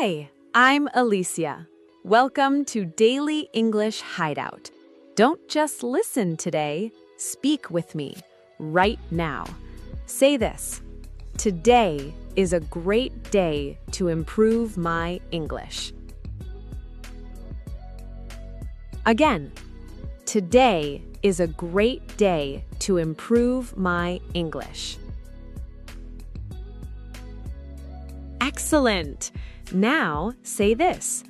Hi, I'm Alicia. Welcome to Daily English Hideout. Don't just listen today, speak with me right now. Say this: today is a great day to improve my English. Again, today is a great day to improve my English. Excellent! Now say this: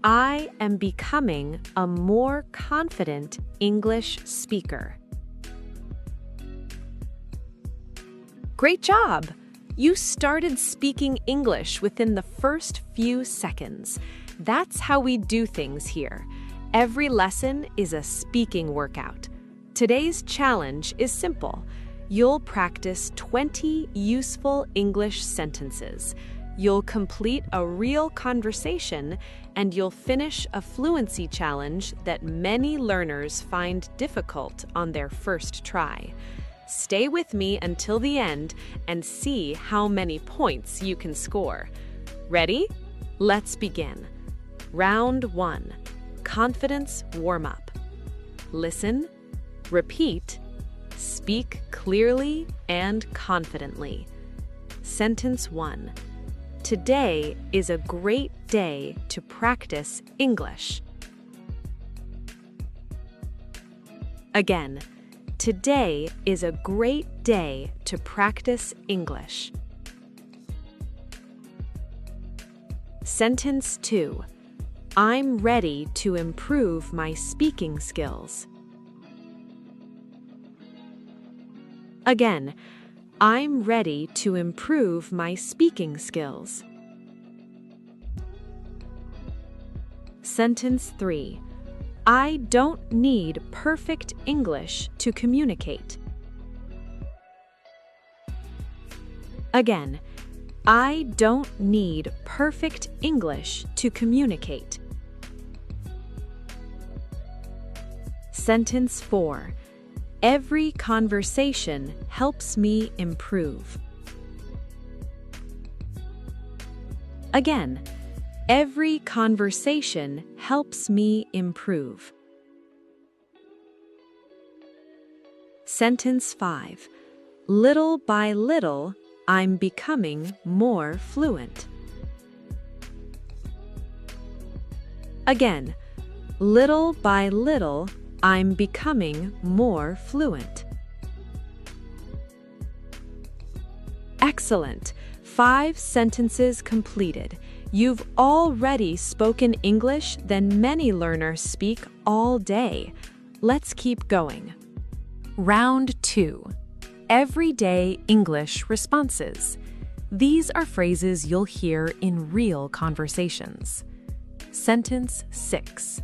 I am becoming a more confident English speaker. Great job! You started speaking English within the first few seconds. That's how we do things here. Every lesson is a speaking workout. Today's challenge is simple. You'll practice 20 useful English sentences. You'll complete a real conversation, and you'll finish a fluency challenge that many learners find difficult on their first try. Stay with me until the end and see how many points you can score. Ready? Let's begin. Round 1. Confidence warm-up. Listen, repeat, speak clearly and confidently. Sentence 1. Today is a great day to practice English. Again, today is a great day to practice English. Sentence 2. I'm ready to improve my speaking skills. Again, I'm ready to improve my speaking skills. Sentence 3. I don't need perfect English to communicate. Again, I don't need perfect English to communicate. Sentence 4. Every conversation helps me improve. Again, every conversation helps me improve. Sentence 5. Little by little, I'm becoming more fluent. Again, little by little, I'm becoming more fluent. Excellent! 5 sentences completed. You've already spoken English than many learners speak all day. Let's keep going. Round 2. Everyday English responses. These are phrases you'll hear in real conversations. Sentence 6.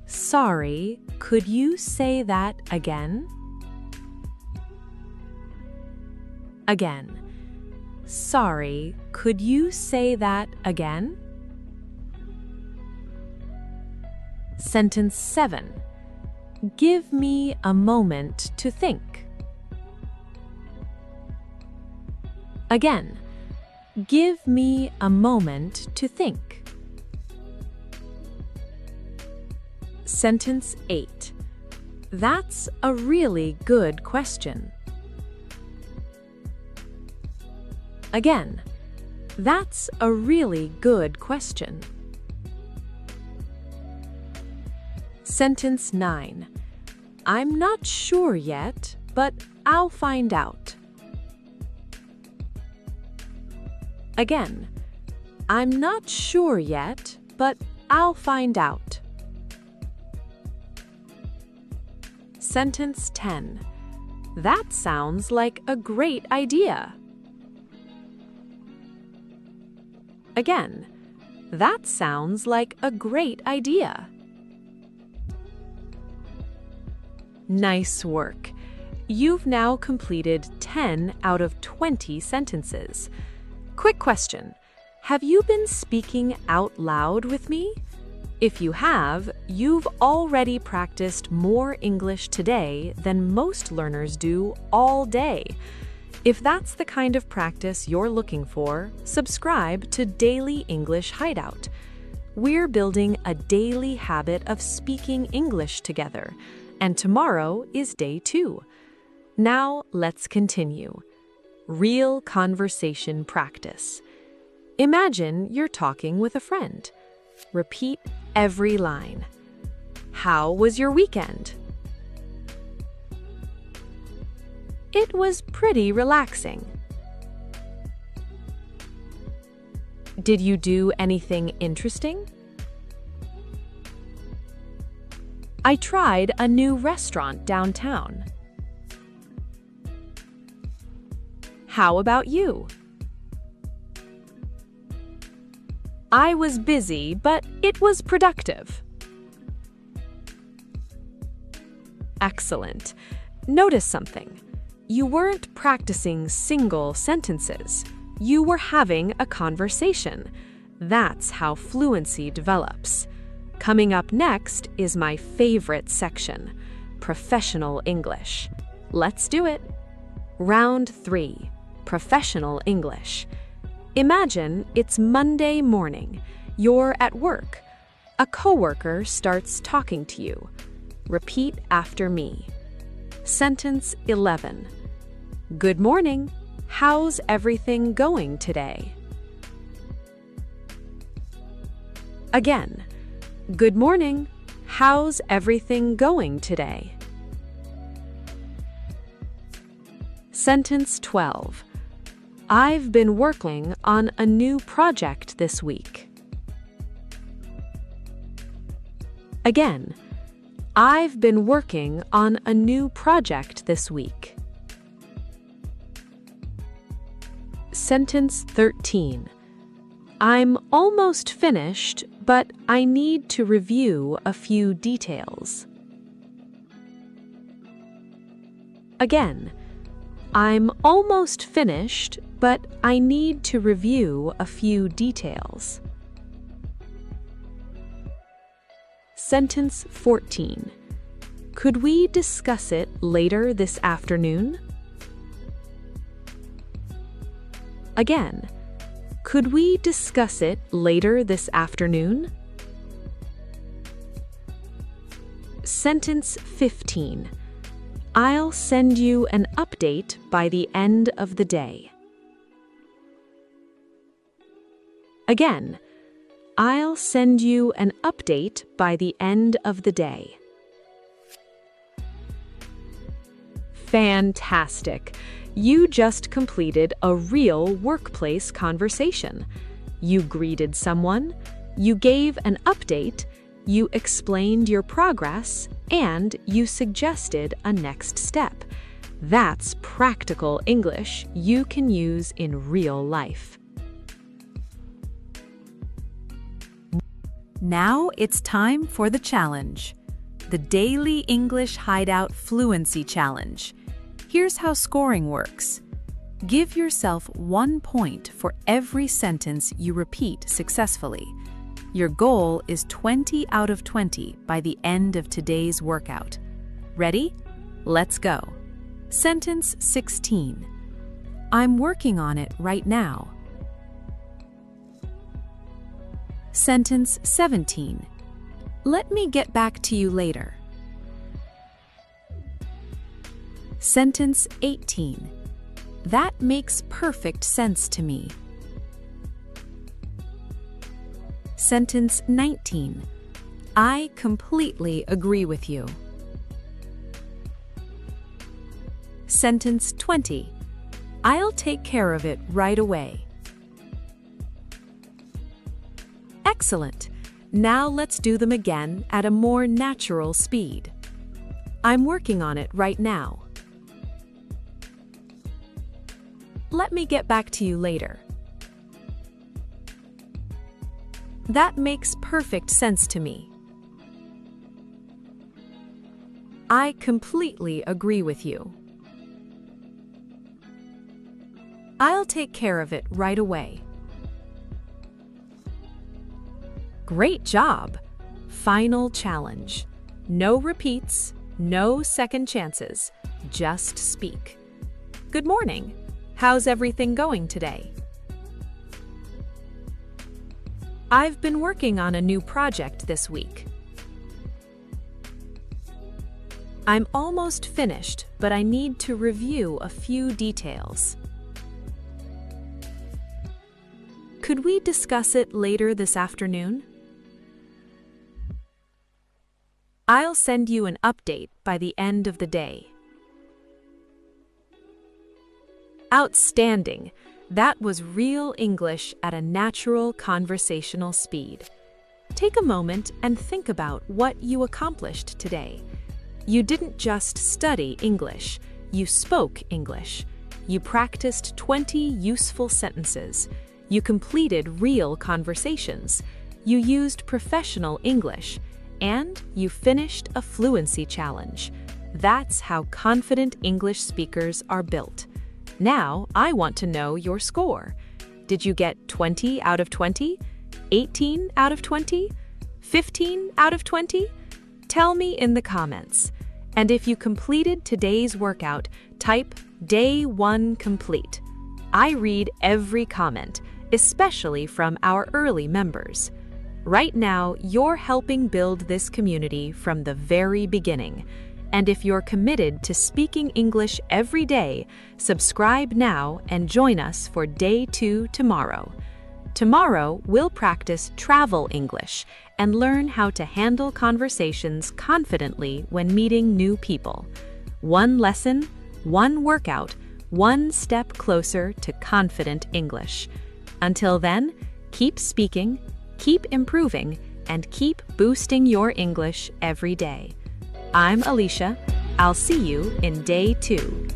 Sorry, could you say that again? Again. Sorry, could you say that again? Sentence 7. Give me a moment to think. Again. Give me a moment to think. Sentence 8. That's a really good question. Again, that's a really good question. Sentence 9. I'm not sure yet, but I'll find out. Again, I'm not sure yet, but I'll find out. Sentence 10. That sounds like a great idea. Again, that sounds like a great idea. Nice work. You've now completed 10 out of 20 sentences. Quick question. Have you been speaking out loud with me? If you have, you've already practiced more English today than most learners do all day. If that's the kind of practice you're looking for, subscribe to Daily English Hideout. We're building a daily habit of speaking English together, and tomorrow is day 2. Now let's continue. Real conversation practice. Imagine you're talking with a friend. Repeat every line. How was your weekend? It was pretty relaxing. Did you do anything interesting? I tried a new restaurant downtown. How about you? I was busy, but it was productive. Excellent. Notice something. You weren't practicing single sentences. You were having a conversation. That's how fluency develops. Coming up next is my favorite section, Professional English. Let's do it. Round 3, Professional English. Imagine it's Monday morning. You're at work. A coworker starts talking to you. Repeat after me. Sentence 11. Good morning. How's everything going today? Again. Good morning. How's everything going today? Sentence 12. I've been working on a new project this week. Again. I've been working on a new project this week. Sentence 13. I'm almost finished, but I need to review a few details. Again. I'm almost finished, but I need to review a few details. Sentence 14. Could we discuss it later this afternoon? Again. Could we discuss it later this afternoon? Sentence 15. I'll send you an update by the end of the day. Again. I'll send you an update by the end of the day. Fantastic! You just completed a real workplace conversation. You greeted someone, you gave an update, you explained your progress, and you suggested a next step. That's practical English you can use in real life. Now it's time for the challenge, the Daily English Hideout Fluency Challenge. Here's how scoring works. Give yourself 1 point for every sentence you repeat successfully. Your goal is 20 out of 20 by the end of today's workout. Ready? Let's go. Sentence 16. I'm working on it right now. Sentence 17. Let me get back to you later. Sentence 18. That makes perfect sense to me. Sentence 19. I completely agree with you. Sentence 20. I'll take care of it right away. Excellent. Now let's do them again at a more natural speed. I'm working on it right now. Let me get back to you later. That makes perfect sense to me. I completely agree with you. I'll take care of it right away. Great job! Final challenge. No repeats, no second chances. Just speak. Good morning. How's everything going today? I've been working on a new project this week. I'm almost finished, but I need to review a few details. Could we discuss it later this afternoon? I'll send you an update by the end of the day. Outstanding! That was real English at a natural conversational speed. Take a moment and think about what you accomplished today. You didn't just study English, you spoke English. You practiced 20 useful sentences. You completed real conversations. You used professional English. And you finished a fluency challenge. That's how confident English speakers are built. Now, I want to know your score. Did you get 20 out of 20? 18 out of 20? 15 out of 20? Tell me in the comments. And if you completed today's workout, type Day 1 complete. I read every comment, especially from our early members. Right now, you're helping build this community from the very beginning. And if you're committed to speaking English every day, subscribe now and join us for Day 2 tomorrow. Tomorrow, we'll practice travel English and learn how to handle conversations confidently when meeting new people. One lesson, one workout, one step closer to confident English. Until then, keep speaking, keep improving, and keep boosting your English every day. I'm Alicia. I'll see you in Day 2.